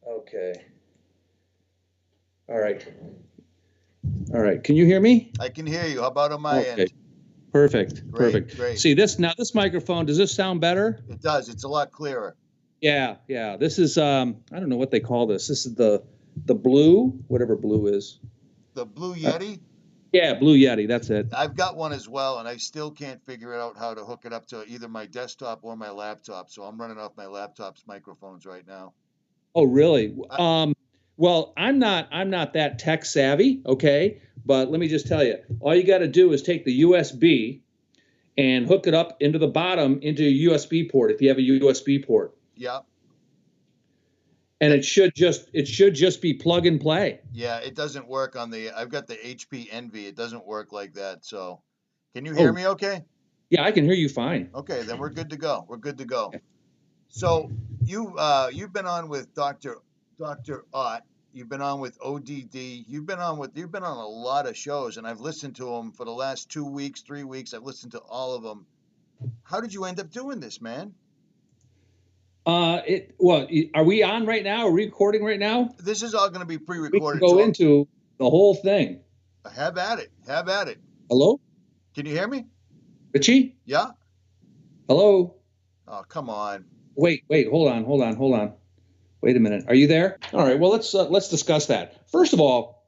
Okay. All right. All right. Can you hear me? I can hear you. How about on my end? Perfect. Great, Perfect. great. See this microphone, does this sound better? It does. It's a lot clearer. Yeah. This is I don't know what they call this. This is the blue, whatever blue is. The Blue Yeti? Yeah, Blue Yeti, that's it. I've got one as well, and I still can't figure out how to hook it up to either my desktop or my laptop. So I'm running off my laptop's microphones right now. Oh, really? Well, I'm not that tech savvy, okay? But let me just tell you, all you got to do is take the USB and hook it up into the bottom into a USB port if you have a USB port. Yeah. And it should just be plug and play. Yeah, it doesn't work on the. I've got the HP Envy. It doesn't work like that. So, can you hear me? Okay. Yeah, I can hear you fine. Okay, then we're good to go. We're good to go. So you've been on with Dr. Ott. You've been on with ODD. You've been on a lot of shows, and I've listened to them for the last 2 weeks, 3 weeks. I've listened to all of them. How did you end up doing this, man? Are we on right now? Are we recording right now? This is all going to be pre-recorded. We can go into the whole thing. Have at it. Have at it. Hello? Can you hear me? Richie? Yeah? Hello? Oh, come on. Wait, hold on. Wait a minute. Are you there? All right, well, let's discuss that. First of all,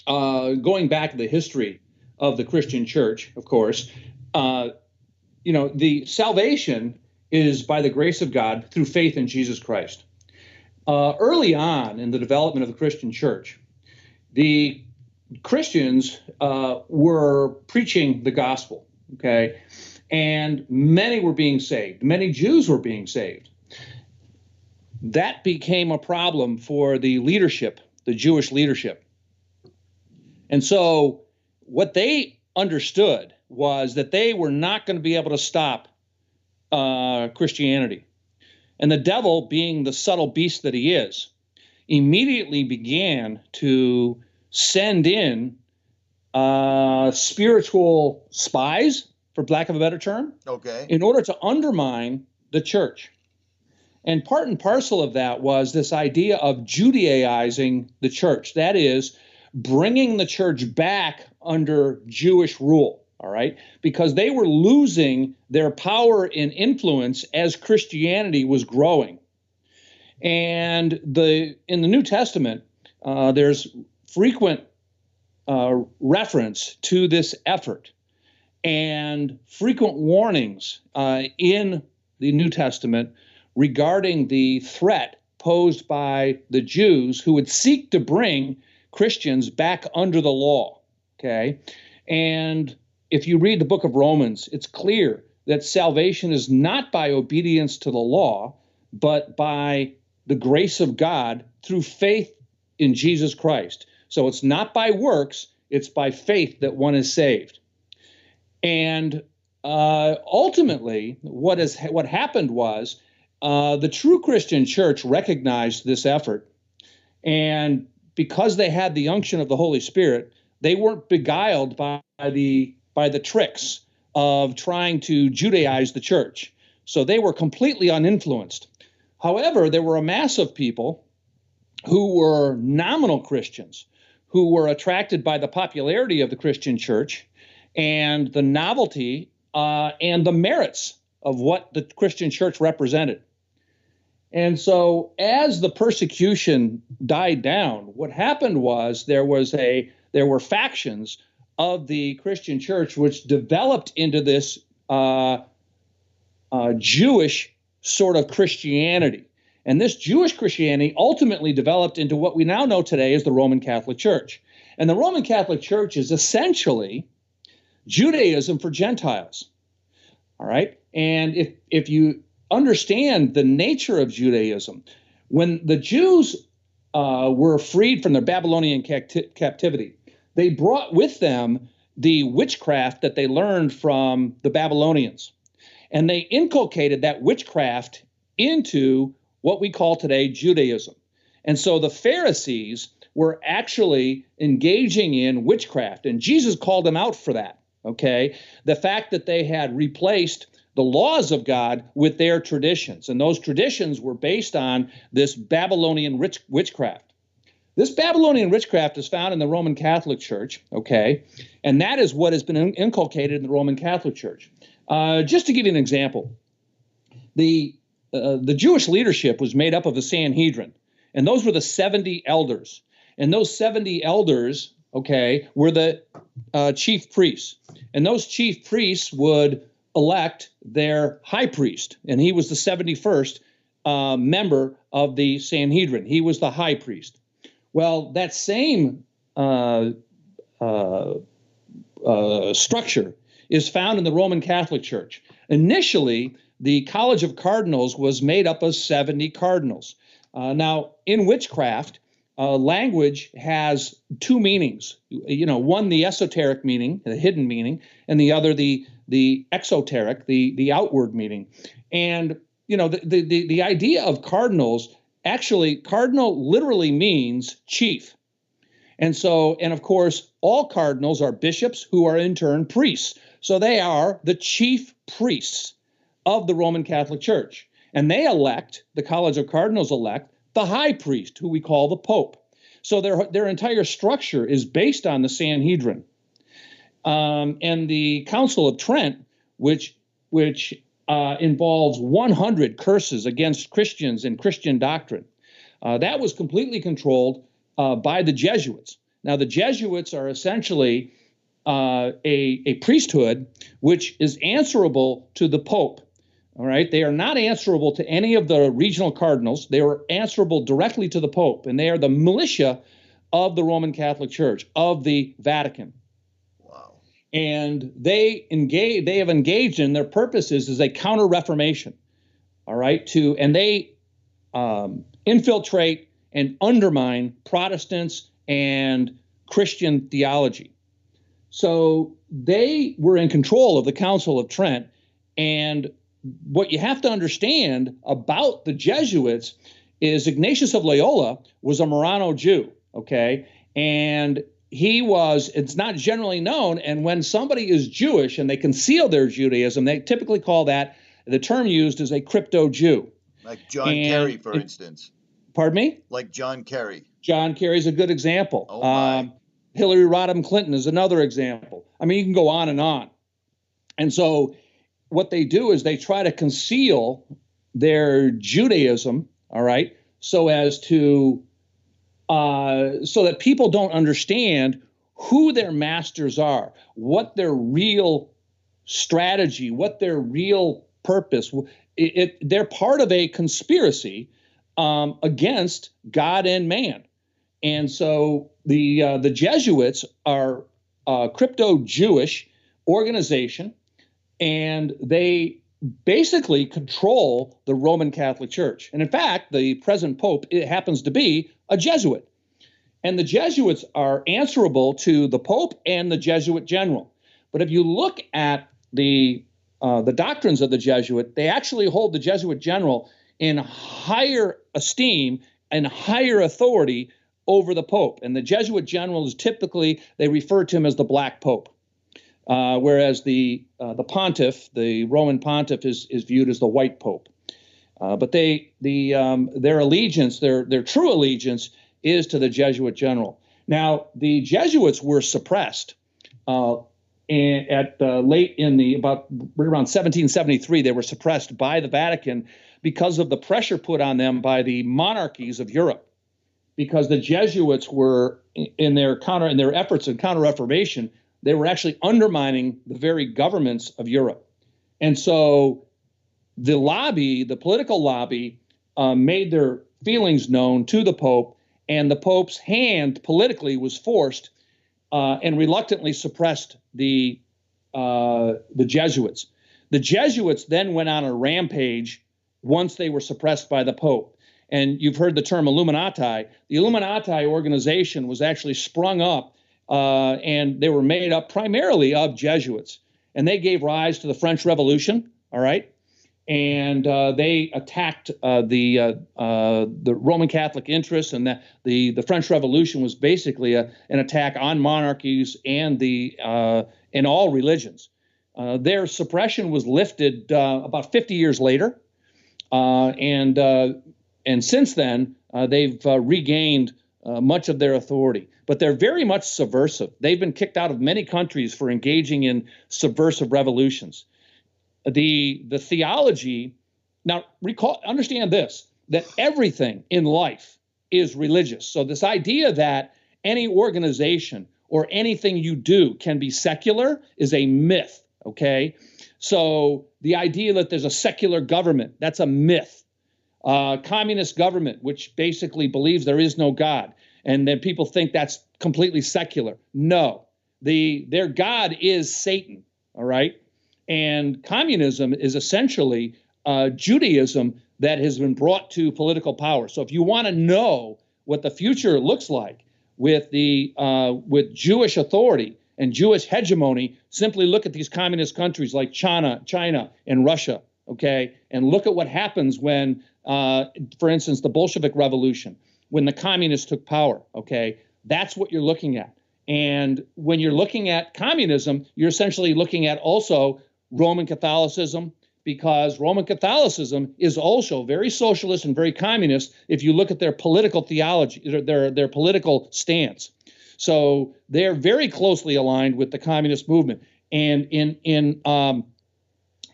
going back to the history of the Christian church, of course, the salvation is by the grace of God through faith in Jesus Christ. Early on in the development of the Christian church, the Christians were preaching the gospel, okay? And many were being saved. Many Jews were being saved. That became a problem for the leadership, the Jewish leadership. And so what they understood was that they were not going to be able to stop Christianity. And the devil, being the subtle beast that he is, immediately began to send in spiritual spies, for lack of a better term, okay, in order to undermine the church. And part and parcel of that was this idea of Judaizing the church. That is, bringing the church back under Jewish rule, all right? Because they were losing their power and influence as Christianity was growing. And in the New Testament, there's frequent reference to this effort and frequent warnings in the New Testament regarding the threat posed by the Jews who would seek to bring Christians back under the law, okay? And if you read the book of Romans, it's clear that salvation is not by obedience to the law, but by the grace of God through faith in Jesus Christ. So it's not by works, it's by faith that one is saved. And ultimately, what happened was the true Christian church recognized this effort, and because they had the unction of the Holy Spirit, they weren't beguiled by the tricks of trying to Judaize the church. So they were completely uninfluenced. However, there were a mass of people who were nominal Christians, who were attracted by the popularity of the Christian church and the novelty and the merits of what the Christian church represented. And so as the persecution died down, what happened was there were factions of the Christian church which developed into this Jewish sort of Christianity. And this Jewish Christianity ultimately developed into what we now know today as the Roman Catholic Church. And the Roman Catholic Church is essentially Judaism for Gentiles. All right? And if you understand the nature of Judaism, when the Jews were freed from their Babylonian captivity, they brought with them the witchcraft that they learned from the Babylonians. And they inculcated that witchcraft into what we call today Judaism. And so the Pharisees were actually engaging in witchcraft, and Jesus called them out for that, okay? The fact that they had replaced the laws of God with their traditions. And those traditions were based on this Babylonian witchcraft. This Babylonian witchcraft is found in the Roman Catholic Church, okay? And that is what has been inculcated in the Roman Catholic Church. Just to give you an example, the Jewish leadership was made up of the Sanhedrin, and those were the 70 elders. And those 70 elders, okay, were the chief priests. And those chief priests would elect their high priest, and he was the 71st member of the Sanhedrin. He was the high priest. Well, that same structure is found in the Roman Catholic Church. Initially, the College of Cardinals was made up of 70 cardinals. Now, in witchcraft, language has two meanings. You know, one, the esoteric meaning, the hidden meaning, and the other, the exoteric, the outward meaning. And, you know, the idea of cardinals, actually, cardinal literally means chief. And so, and of course, all cardinals are bishops who are in turn priests. So they are the chief priests of the Roman Catholic Church. And they elect, the College of Cardinals elect, the high priest, who we call the Pope. So their entire structure is based on the Sanhedrin. And the Council of Trent, which involves 100 curses against Christians and Christian doctrine, that was completely controlled by the Jesuits. Now, the Jesuits are essentially a priesthood which is answerable to the Pope. All right, they are not answerable to any of the regional cardinals. They are answerable directly to the Pope, and they are the militia of the Roman Catholic Church, of the Vatican. Wow. And they have engaged in their purposes as a counter-reformation. All right, and they infiltrate and undermine Protestants and Christian theology. So they were in control of the Council of Trent, and what you have to understand about the Jesuits is Ignatius of Loyola was a Marrano Jew, okay? And it's not generally known, and when somebody is Jewish and they conceal their Judaism, they typically call that, the term used is a crypto-Jew. Like John Kerry, for instance. Pardon me? Like John Kerry. John Kerry is a good example. Oh, my. Hillary Rodham Clinton is another example. I mean, you can go on and on. And so what they do is they try to conceal their Judaism, all right, so as to so that people don't understand who their masters are, what their real strategy, what their real purpose. They're part of a conspiracy against God and man. And so the Jesuits are a crypto-Jewish organization, and they basically control the Roman Catholic Church. And in fact, the present Pope, it happens to be a Jesuit. And the Jesuits are answerable to the Pope and the Jesuit general. But if you look at the doctrines of the Jesuit, they actually hold the Jesuit general in higher esteem and higher authority over the Pope. And the Jesuit general is typically, they refer to him as the Black Pope. Whereas the pontiff, the Roman pontiff, is viewed as the white pope. But their allegiance, their true allegiance, is to the Jesuit general. Now, the Jesuits were suppressed late in about around 1773. They were suppressed by the Vatican because of the pressure put on them by the monarchies of Europe. Because the Jesuits were in their efforts in counter-reformation, they were actually undermining the very governments of Europe. And so the lobby, the political lobby, made their feelings known to the Pope, and the Pope's hand politically was forced and reluctantly suppressed the Jesuits. The Jesuits then went on a rampage once they were suppressed by the Pope. And you've heard the term Illuminati. The Illuminati organization was actually sprung up, and they were made up primarily of Jesuits. And they gave rise to the French Revolution, all right? And they attacked the Roman Catholic interests, and the French Revolution was basically an attack on monarchies and all religions. Their suppression was lifted about 50 years later, and since then they've regained much of their authority. But they're very much subversive. They've been kicked out of many countries for engaging in subversive revolutions. The theology, now understand this, that everything in life is religious. So this idea that any organization or anything you do can be secular is a myth, okay? So the idea that there's a secular government, that's a myth. Communist government, which basically believes there is no God, and then people think that's completely secular. No, their God is Satan, all right? And communism is essentially Judaism that has been brought to political power. So if you want to know what the future looks like with Jewish authority and Jewish hegemony, simply look at these communist countries like China and Russia, okay? And look at what happens when, for instance, the Bolshevik Revolution, when the communists took power, okay? That's what you're looking at. And when you're looking at communism, you're essentially looking at also Roman Catholicism, because Roman Catholicism is also very socialist and very communist if you look at their political theology, their political stance. So they're very closely aligned with the communist movement. And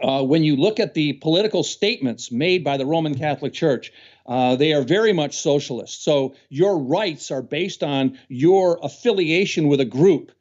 when you look at the political statements made by the Roman Catholic Church, they are very much socialist. So your rights are based on your affiliation with a group.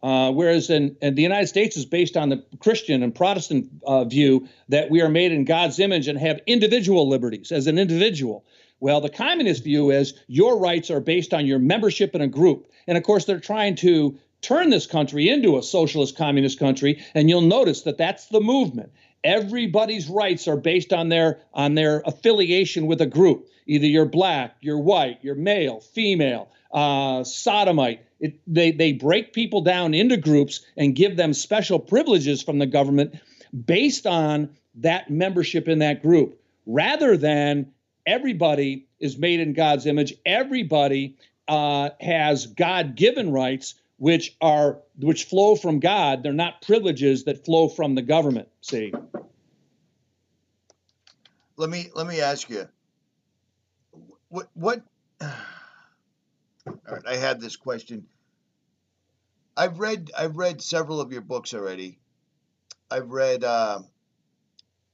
Whereas in the United States is based on the Christian and Protestant view that we are made in God's image and have individual liberties as an individual. Well, the communist view is your rights are based on your membership in a group. And of course, they're trying to turn this country into a socialist communist country. And you'll notice that that's the movement. Everybody's rights are based on their affiliation with a group. Either you're black, you're white, you're male, female, sodomite. They break people down into groups and give them special privileges from the government based on that membership in that group, rather than everybody is made in God's image. Everybody has God-given rights, which flow from God. They're not privileges that flow from the government. See. Let me ask you. What? All right, I had this question. I've read several of your books already. I've read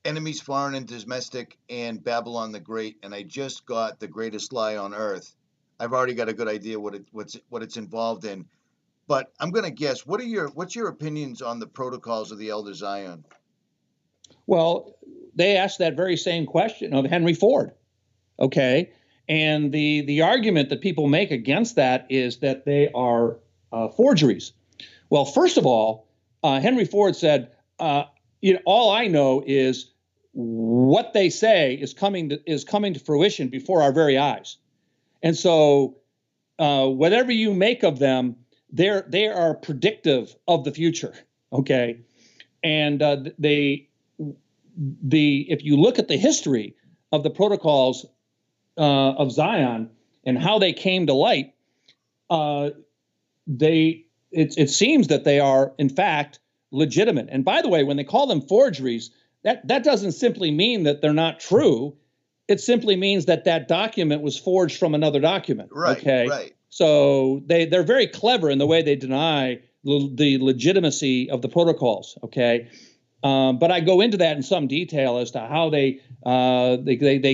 Enemies Foreign and Domestic and Babylon the Great, and I just got The Greatest Lie on Earth. I've already got a good idea what it's involved in, but I'm going to guess. What's your opinions on the Protocols of the Elder Zion? Well, they asked that very same question of Henry Ford. Okay. And the argument that people make against that is that they are forgeries. Well, first of all, Henry Ford said, all I know is what they say is coming to fruition before our very eyes. And so whatever you make of them, they are predictive of the future. Okay. And if you look at the history of the Protocols of Zion and how they came to light, it seems that they are in fact legitimate. And by the way, when they call them forgeries, that doesn't simply mean that they're not true. It simply means that that document was forged from another document. Right. Okay. Right. So they're very clever in the way they deny the legitimacy of the protocols. Okay. But I go into that in some detail as to how they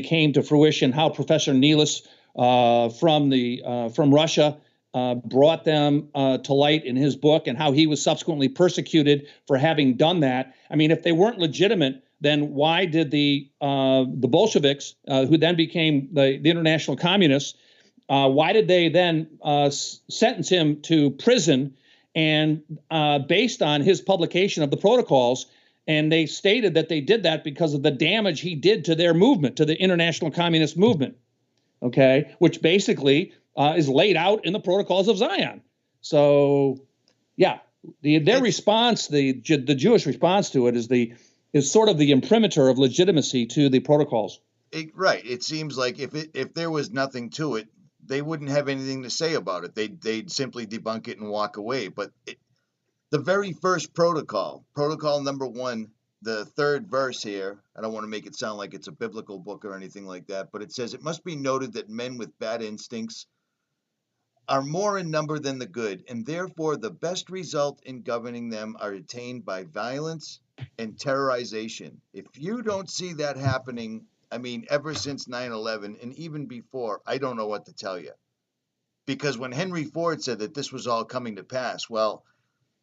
came to fruition, how Professor Neelis from Russia brought them to light in his book, and how he was subsequently persecuted for having done that. I mean, if they weren't legitimate, then why did the Bolsheviks, who then became the International Communists, why did they then sentence him to prison and based on his publication of the protocols? And they stated that they did that because of the damage he did to their movement, to the International Communist Movement, okay, which basically is laid out in the Protocols of Zion. So, yeah, their response, the Jewish response to it is sort of the imprimatur of legitimacy to the protocols. Right. It seems like if there was nothing to it, they wouldn't have anything to say about it. They'd simply debunk it and walk away. But The very first protocol number 1, the 3rd verse here, I don't want to make it sound like it's a biblical book or anything like that, but it says, it must be noted that men with bad instincts are more in number than the good, and therefore the best result in governing them are attained by violence and terrorization. If you don't see that happening, I mean, ever since 9/11 and even before, I don't know what to tell you. Because when Henry Ford said that this was all coming to pass, well,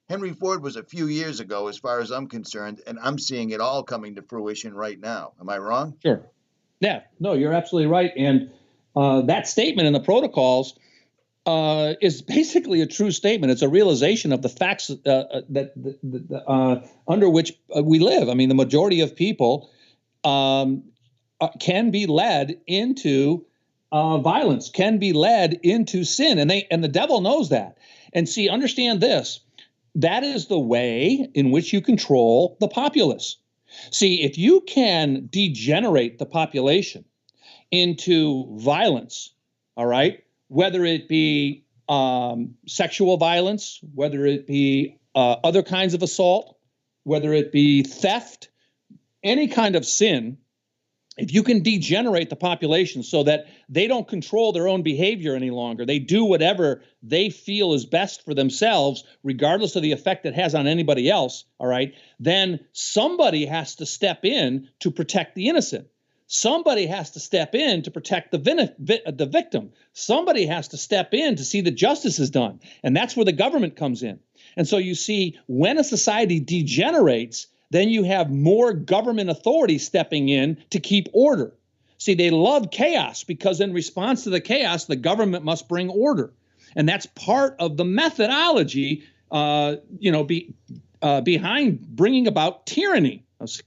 Henry Ford was a few years ago, as far as I'm concerned, and I'm seeing it all coming to fruition right now. Am I wrong? Sure. Yeah, no, you're absolutely right. And that statement in the protocols is basically a true statement. It's a realization of the facts that under which we live. I mean, the majority of people can be led into violence, can be led into sin, and the devil knows that. And see, understand this. That is the way in which you control the populace. See, if you can degenerate the population into violence, all right, whether it be sexual violence, whether it be other kinds of assault, whether it be theft, any kind of sin, if you can degenerate the population so that they don't control their own behavior any longer, they do whatever they feel is best for themselves, regardless of the effect it has on anybody else, all right, then somebody has to step in to protect the innocent. Somebody has to step in to protect the victim. Somebody has to step in to see that justice is done. And that's where the government comes in. And so you see, when a society degenerates, then you have more government authority stepping in to keep order. See, they love chaos because in response to the chaos, the government must bring order. And that's part of the methodology, behind bringing about tyranny.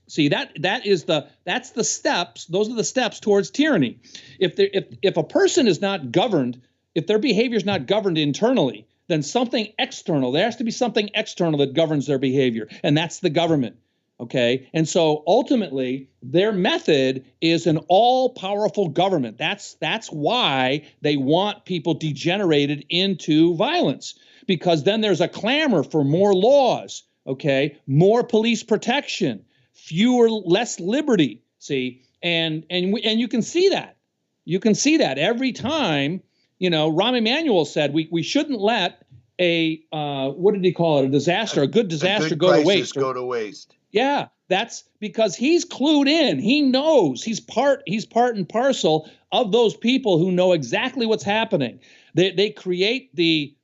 See, that's the steps. Those are the steps towards tyranny. If a person is not governed, if their behavior is not governed internally, then something external, there has to be something external that governs their behavior, and that's the government. Okay, and so ultimately, their method is an all-powerful government. That's why they want people degenerated into violence, because then there's a clamor for more laws. Okay, more police protection, less liberty. See, and you can see that. You can see that every time. 𝗵𝗵𝗿𝗶𝗱𝗍 said we shouldn't let a what did he call it? A disaster, a good disaster go to waste. Go to waste. Yeah, that's because he's clued in. He knows he's part and parcel of those people who know exactly what's happening. They create the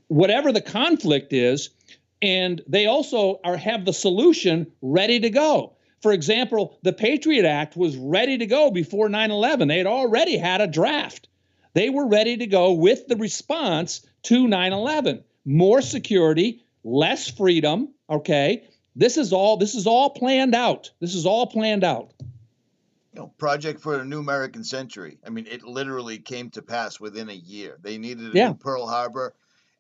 whatever the conflict is, and they also have the solution ready to go. For example, the Patriot Act was ready to go before 9/11. They had already had a draft. They were ready to go with the response to 9/11. More security, less freedom. Okay, this is all planned out. This is all planned out. Project for a New American Century. I mean, it literally came to pass within a year. They needed a new Pearl Harbor,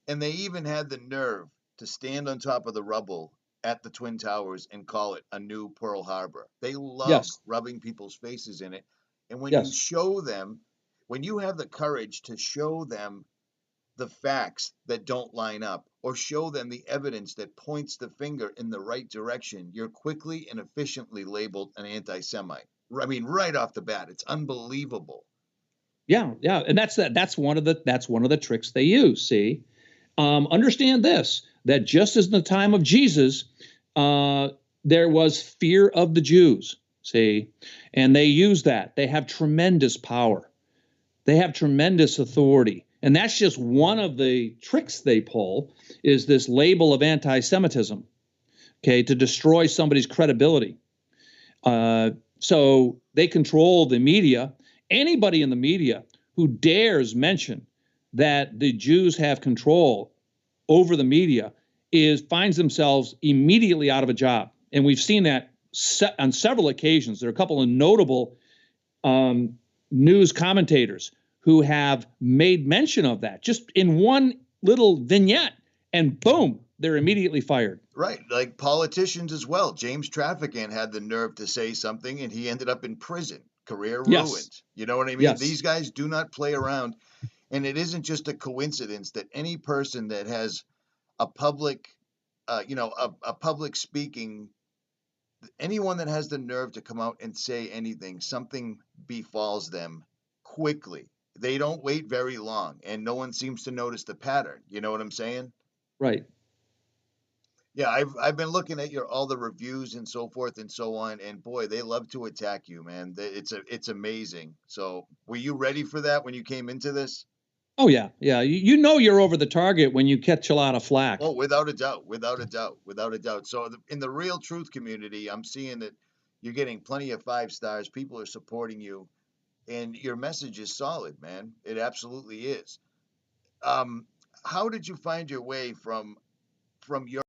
and they even had the nerve to stand on top of the rubble at the Twin Towers and call it a new Pearl Harbor. They love rubbing people's faces in it. And when you show them, when you have the courage to show them the facts that don't line up, or show them the evidence that points the finger in the right direction, you're quickly and efficiently labeled an anti-Semite. I mean, right off the bat, it's unbelievable. Yeah, and that's one of the tricks they use. See, understand this: that just as in the time of Jesus, there was fear of the Jews. See, and they use that. They have tremendous power. They have tremendous authority. And that's just one of the tricks they pull, is this label of anti-Semitism, okay, to destroy somebody's credibility. So they control the media. Anybody in the media who dares mention that the Jews have control over the media finds themselves immediately out of a job. And we've seen that on several occasions. There are a couple of notable news commentators who have made mention of that just in one little vignette, and boom, they're immediately fired. Right, like politicians as well. James Traficant had the nerve to say something, and he ended up in prison. Career ruined. You know what I mean? Yes. These guys do not play around, and it isn't just a coincidence that any person that has a public, a public speaking. Anyone that has the nerve to come out and say anything, something befalls them quickly. They don't wait very long, and no one seems to notice the pattern. You know what I'm saying? Right. Yeah, I've been looking at all the reviews and so forth and so on, and boy, they love to attack you, man. It's amazing. So, were you ready for that when you came into this? Oh yeah, yeah. You know you're over the target when you catch a lot of flack. Oh, without a doubt, without a doubt, without a doubt. So, in the real truth community, I'm seeing that you're getting plenty of 5 stars. People are supporting you, and your message is solid, man. It absolutely is. Um, how did you find your way from your